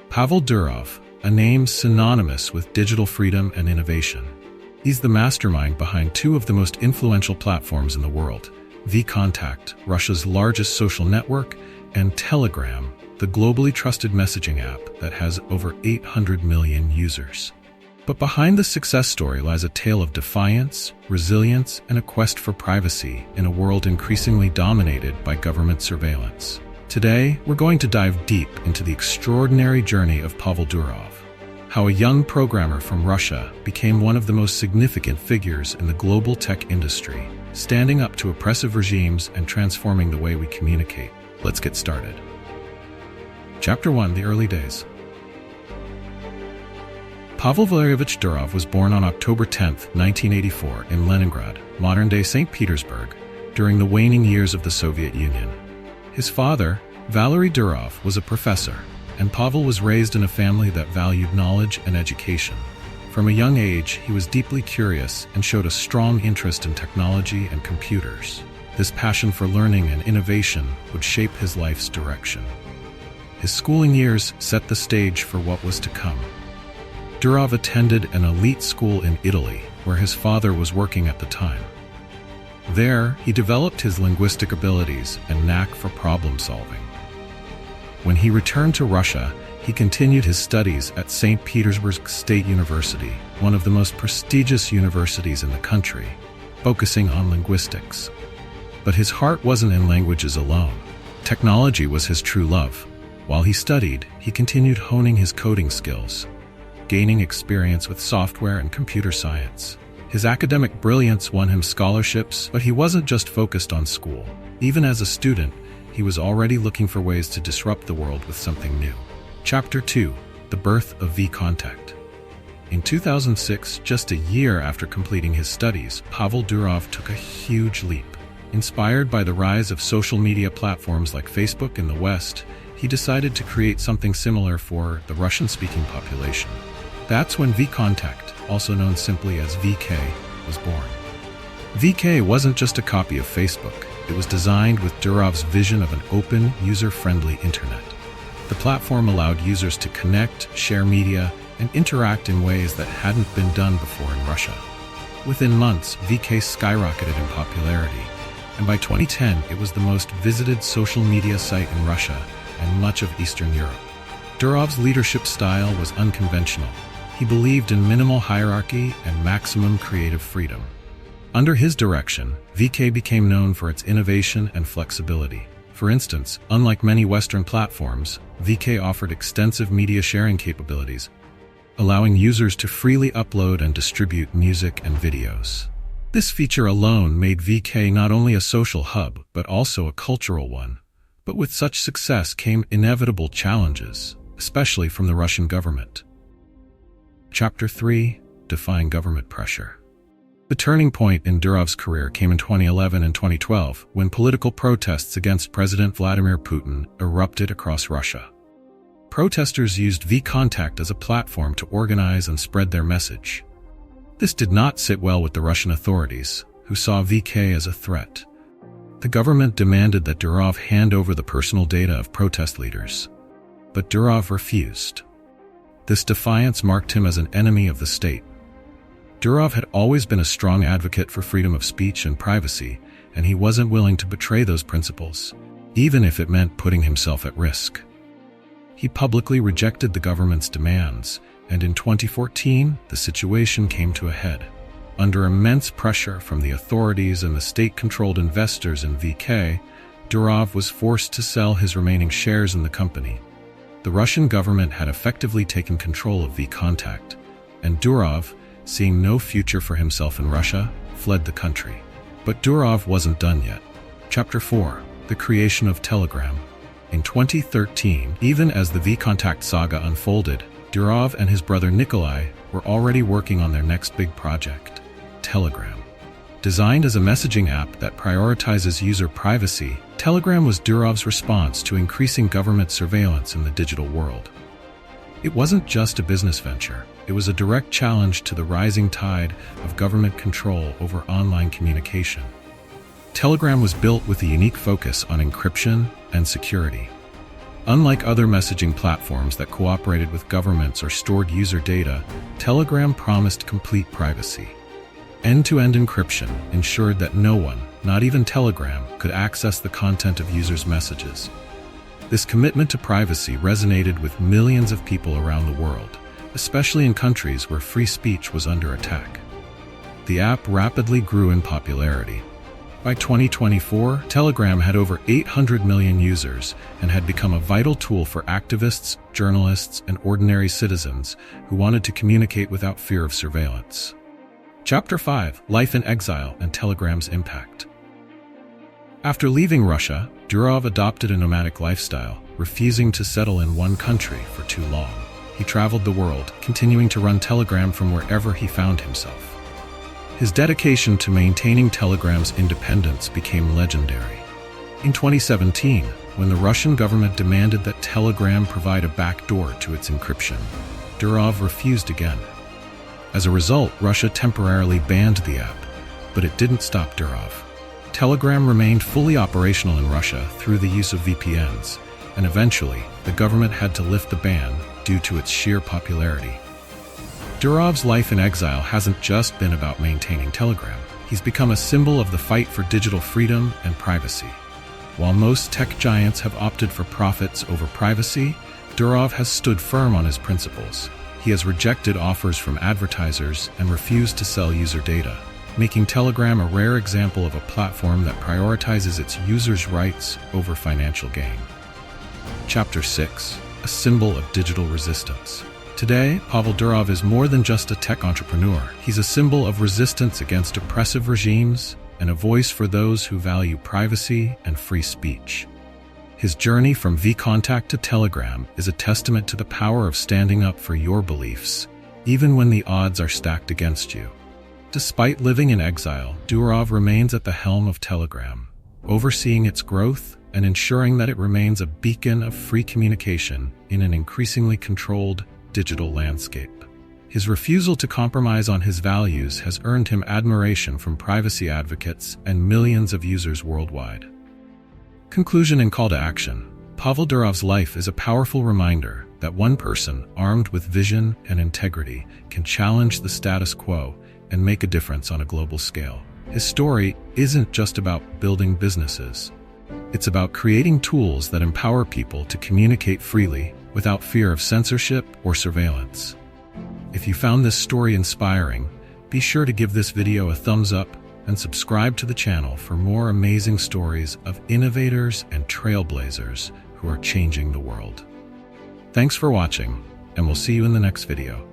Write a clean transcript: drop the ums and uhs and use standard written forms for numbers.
Pavel Durov, a name synonymous with digital freedom and innovation. He's the mastermind behind two of the most influential platforms in the world, VKontakte, Russia's largest social network, and Telegram, the globally trusted messaging app that has over 800 million users. But behind the success story lies a tale of defiance, resilience, and a quest for privacy in a world increasingly dominated by government surveillance. Today, we're going to dive deep into the extraordinary journey of Pavel Durov, how a young programmer from Russia became one of the most significant figures in the global tech industry, standing up to oppressive regimes and transforming the way we communicate. Let's get started. Chapter 1: The Early Days. Pavel Valeryevich Durov was born on October 10, 1984, in Leningrad, modern-day St. Petersburg, during the waning years of the Soviet Union. His father, Valery Durov, was a professor, and Pavel was raised in a family that valued knowledge and education. From a young age, he was deeply curious and showed a strong interest in technology and computers. This passion for learning and innovation would shape his life's direction. His schooling years set the stage for what was to come. Durov attended an elite school in Italy, where his father was working at the time. There, he developed his linguistic abilities and knack for problem-solving. When he returned to Russia, he continued his studies at St. Petersburg State University, one of the most prestigious universities in the country, focusing on linguistics. But his heart wasn't in languages alone. Technology was his true love. While he studied, he continued honing his coding skills, gaining experience with software and computer science. His academic brilliance won him scholarships, but he wasn't just focused on school. Even as a student, he was already looking for ways to disrupt the world with something new. Chapter 2: The Birth of VKontakte. In 2006, just a year after completing his studies, Pavel Durov took a huge leap. Inspired by the rise of social media platforms like Facebook in the West, he decided to create something similar for the Russian-speaking population. That's when VKontakte, also known simply as VK, was born. VK wasn't just a copy of Facebook. It was designed with Durov's vision of an open, user-friendly internet. The platform allowed users to connect, share media, and interact in ways that hadn't been done before in Russia. Within months, VK skyrocketed in popularity, and by 2010, it was the most visited social media site in Russia and much of Eastern Europe. Durov's leadership style was unconventional. He believed in minimal hierarchy and maximum creative freedom. Under his direction, VK became known for its innovation and flexibility. For instance, unlike many Western platforms, VK offered extensive media sharing capabilities, allowing users to freely upload and distribute music and videos. This feature alone made VK not only a social hub, but also a cultural one. But with such success came inevitable challenges, especially from the Russian government. Chapter 3: Defying Government Pressure. The turning point in Durov's career came in 2011 and 2012, when political protests against President Vladimir Putin erupted across Russia. Protesters used VKontakte as a platform to organize and spread their message. This did not sit well with the Russian authorities, who saw VK as a threat. The government demanded that Durov hand over the personal data of protest leaders. But Durov refused. This defiance marked him as an enemy of the state. Durov had always been a strong advocate for freedom of speech and privacy, and he wasn't willing to betray those principles, even if it meant putting himself at risk. He publicly rejected the government's demands, and in 2014, the situation came to a head. Under immense pressure from the authorities and the state-controlled investors in VK, Durov was forced to sell his remaining shares in the company. The Russian government had effectively taken control of VKontakte, and Durov, seeing no future for himself in Russia, fled the country. But Durov wasn't done yet. Chapter 4: The Creation of Telegram. In 2013, even as the VKontakte saga unfolded, Durov and his brother Nikolai were already working on their next big project, Telegram. Designed as a messaging app that prioritizes user privacy, Telegram was Durov's response to increasing government surveillance in the digital world. It wasn't just a business venture. It was a direct challenge to the rising tide of government control over online communication. Telegram was built with a unique focus on encryption and security. Unlike other messaging platforms that cooperated with governments or stored user data, Telegram promised complete privacy. End-to-end encryption ensured that no one, not even Telegram, could access the content of users' messages. This commitment to privacy resonated with millions of people around the world, especially in countries where free speech was under attack. The app rapidly grew in popularity. By 2024, Telegram had over 800 million users and had become a vital tool for activists, journalists, and ordinary citizens who wanted to communicate without fear of surveillance. Chapter 5: Life in Exile and Telegram's Impact. After leaving Russia, Durov adopted a nomadic lifestyle, refusing to settle in one country for too long. He traveled the world, continuing to run Telegram from wherever he found himself. His dedication to maintaining Telegram's independence became legendary. In 2017, when the Russian government demanded that Telegram provide a backdoor to its encryption, Durov refused again. As a result, Russia temporarily banned the app, but it didn't stop Durov. Telegram remained fully operational in Russia through the use of VPNs, and eventually, the government had to lift the ban due to its sheer popularity. Durov's life in exile hasn't just been about maintaining Telegram. He's become a symbol of the fight for digital freedom and privacy. While most tech giants have opted for profits over privacy, Durov has stood firm on his principles. He has rejected offers from advertisers and refused to sell user data, making Telegram a rare example of a platform that prioritizes its users' rights over financial gain. Chapter 6: A Symbol of Digital Resistance. Today, Pavel Durov is more than just a tech entrepreneur. He's a symbol of resistance against oppressive regimes and a voice for those who value privacy and free speech. His journey from VKontakte to Telegram is a testament to the power of standing up for your beliefs, even when the odds are stacked against you. Despite living in exile, Durov remains at the helm of Telegram, overseeing its growth and ensuring that it remains a beacon of free communication in an increasingly controlled digital landscape. His refusal to compromise on his values has earned him admiration from privacy advocates and millions of users worldwide. Conclusion and call to action. Pavel Durov's life is a powerful reminder that one person, armed with vision and integrity, can challenge the status quo and make a difference on a global scale. His story isn't just about building businesses. It's about creating tools that empower people to communicate freely without fear of censorship or surveillance. If you found this story inspiring, be sure to give this video a thumbs up and subscribe to the channel for more amazing stories of innovators and trailblazers who are changing the world. Thanks for watching, and we'll see you in the next video.